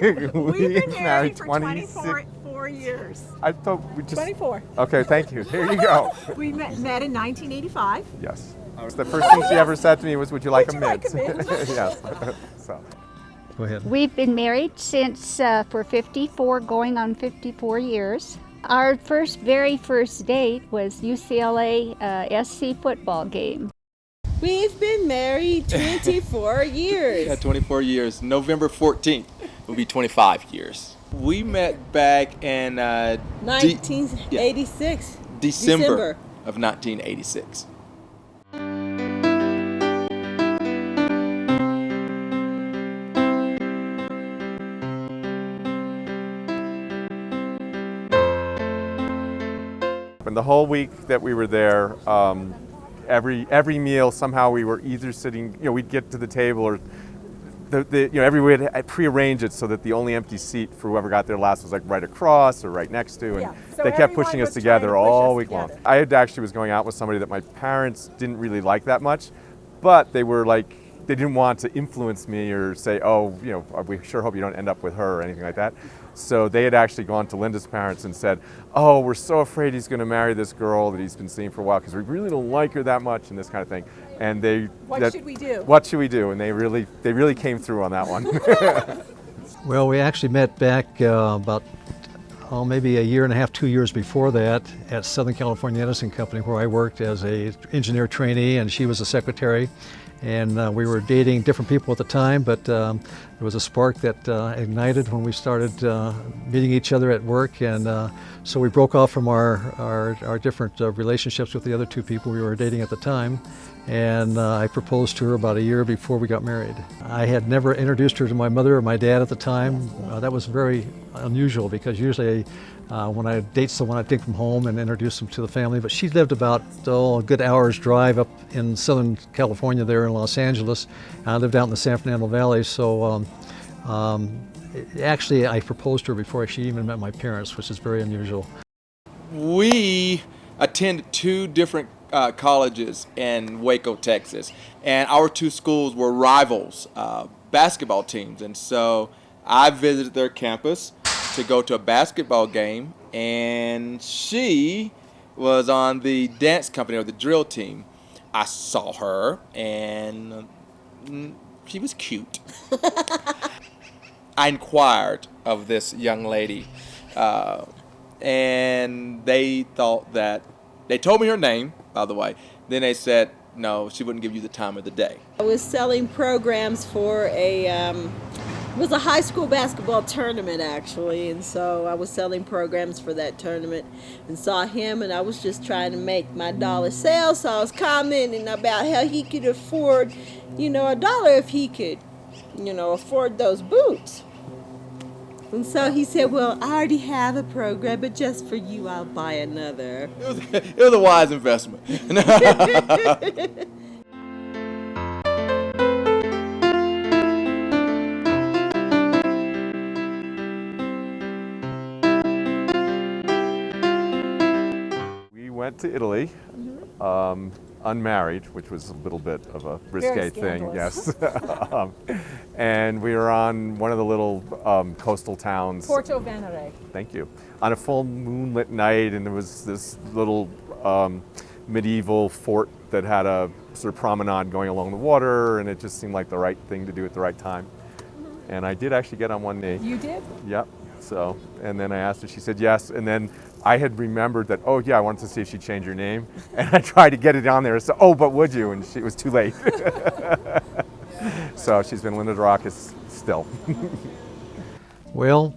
We've been married for 24 years. I thought we just... 24. Okay, thank you. There you go. We met in 1985. Yes. The first thing she ever said to me was, would you like a mint? Yes. So. Go ahead. We've been married since for 54, going on 54 years. Our very first date was UCLA SC football game. We've been married 24 years. Yeah, 24 years. November 14th will be 25 years. We met back in 1986. December of 1986. And the whole week that we were there, every meal somehow we were either sitting, we'd get to the table, or everybody had prearranged it so that the only empty seat for whoever got there last was like right across or right next to, and So they kept pushing us together all week long. I had actually was going out with somebody that my parents didn't really like that much, but they were like, they didn't want to influence me or say, oh, we sure hope you don't end up with her or anything like that. So they had actually gone to Linda's parents and said, oh, we're so afraid he's going to marry this girl that he's been seeing for a while because we really don't like her that much, and this kind of thing. And what should we do? What should we do? And they really came through on that one. Well, we actually met back about maybe a year and a half, 2 years before that at Southern California Edison Company, where I worked as a engineer trainee and she was a secretary. And we were dating different people at the time, but there was a spark that ignited when we started meeting each other at work, and so we broke off from our different relationships with the other two people we were dating at the time, and I proposed to her about a year before we got married. I had never introduced her to my mother or my dad at the time. That was very unusual because usually when I date someone, I take them home and introduce them to the family. But she lived about a good hour's drive up in Southern California there in Los Angeles. I lived out in the San Fernando Valley, so actually I proposed to her before she even met my parents, which is very unusual. We attended two different colleges in Waco, Texas, and our two schools were rivals basketball teams, and so I visited their campus to go to a basketball game, and she was on the dance company or the drill team. I saw her, and she was cute. I inquired of this young lady, and they thought that, they told me her name, by the way, then they said, no, she wouldn't give you the time of the day. I was selling programs for it was a high school basketball tournament actually, and so I was selling programs for that tournament and saw him, and I was just trying to make my dollar sale, so I was commenting about how he could afford, $1 if he could, afford those boots. And so he said, well, I already have a program, but just for you, I'll buy another. It was a wise investment. We went to Italy, unmarried, which was a little bit of a risque thing, yes. And we were on one of the little coastal towns. Porto Venere. Thank you. On a full moonlit night, and there was this little medieval fort that had a sort of promenade going along the water, and it just seemed like the right thing to do at the right time. And I did actually get on one knee. You did? Yep. So, and then I asked her, she said yes, and then I had remembered that, oh yeah, I wanted to see if she'd change her name, and I tried to get it on there, so, oh, but would you? And it was too late. So she's been Linda Durakis still. Well,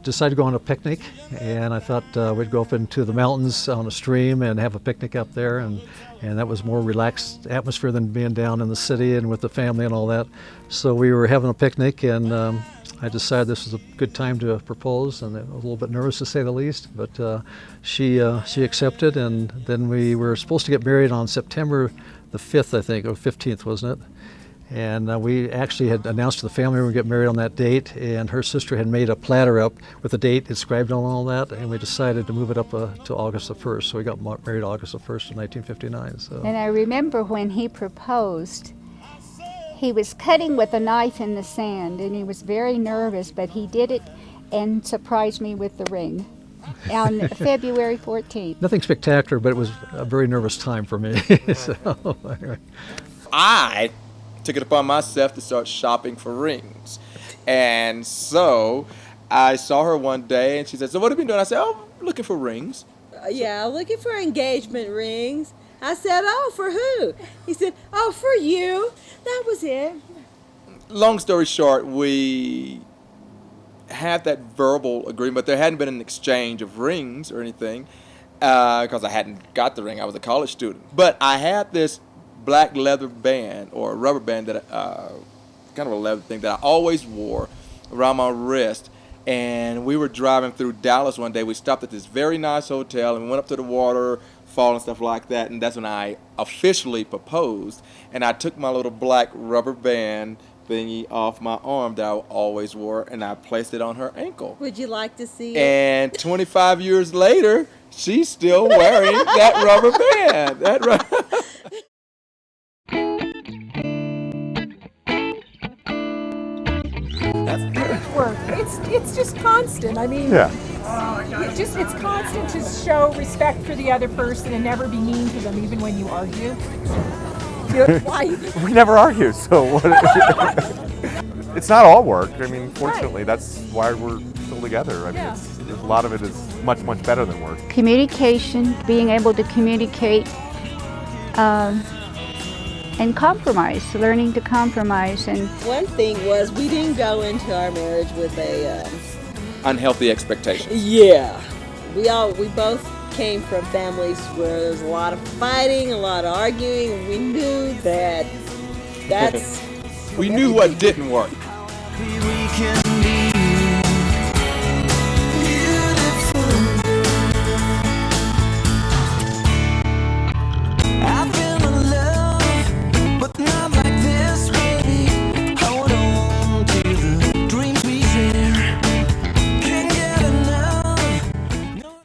decided to go on a picnic, and I thought we'd go up into the mountains on a stream and have a picnic up there, and that was more relaxed atmosphere than being down in the city and with the family and all that. So we were having a picnic, and I decided this was a good time to propose, and I was a little bit nervous to say the least, but she accepted, and then we were supposed to get married on September the 5th, I think, or 15th, wasn't it? And we actually had announced to the family we would get married on that date, and her sister had made a platter up with the date inscribed on all that, and we decided to move it up to August the 1st, so we got married August the 1st in 1959. So. And I remember when he proposed, He was cutting with a knife in the sand, and he was very nervous, but he did it and surprised me with the ring on February 14th. Nothing spectacular, but it was a very nervous time for me. So, anyway. I took it upon myself to start shopping for rings. And so I saw her one day and she said, "So what have you been doing?" I said, "Oh, looking for rings." Yeah, looking for engagement rings. I said, "Oh, for who?" He said, "Oh, for you." That was it. Long story short, we had that verbal agreement, but there hadn't been an exchange of rings or anything because I hadn't got the ring. I was a college student. But I had this black leather band or a rubber band that kind of a leather thing that I always wore around my wrist. And we were driving through Dallas one day. We stopped at this very nice hotel and we went up to the waterfall and stuff like that. And that's when I officially proposed. And I took my little black rubber band thingy off my arm that I always wore and I placed it on her ankle. Would you like to see it? And 25 years later, she's still wearing that rubber band. Work. It's just constant. I mean, Yeah. it's constant to show respect for the other person and never be mean to them, even when you argue. Why? We never argue, so what? It's not all work. I mean, fortunately, that's why we're still together. I mean, Yeah. a lot of it is much, much better than work. Communication, being able to communicate, and compromise, learning to compromise. And One thing was we didn't go into our marriage with a Unhealthy expectations. yeah. We both came from families where there was a lot of fighting, a lot of arguing, and we knew that's We knew what didn't work. He